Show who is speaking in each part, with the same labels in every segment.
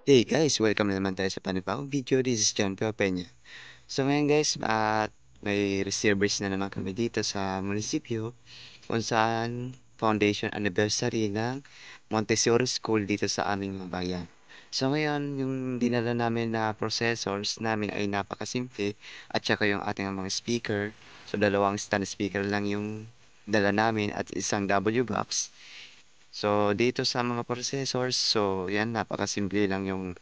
Speaker 1: Hey guys, welcome na naman tayo sa panibagong video. This is John Peña. So ngayon guys, may receivers na naman kami dito sa munisipyo kung saan foundation anniversary ng Montessori School dito sa aming bayan. So ngayon, yung dinala namin na processors namin ay napakasimple at saka yung ating mga speaker. So dalawang stand speaker lang yung dala namin at isang W box. So dito sa mga processors, so yan napakasimple lang yung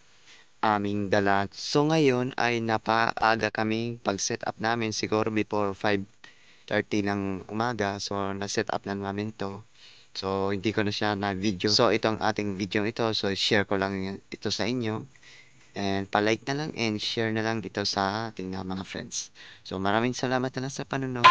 Speaker 1: aming dala. So ngayon ay napaaga kaming pag-set up namin siguro before 5:30 ng umaga. So na-set up na namin 'to. So hindi ko na siya na-video. So itong ating video ito, so share ko lang ito sa inyo. And pa-like na lang and share na lang dito sa ating mga friends. So maraming salamat na lang sa panonood.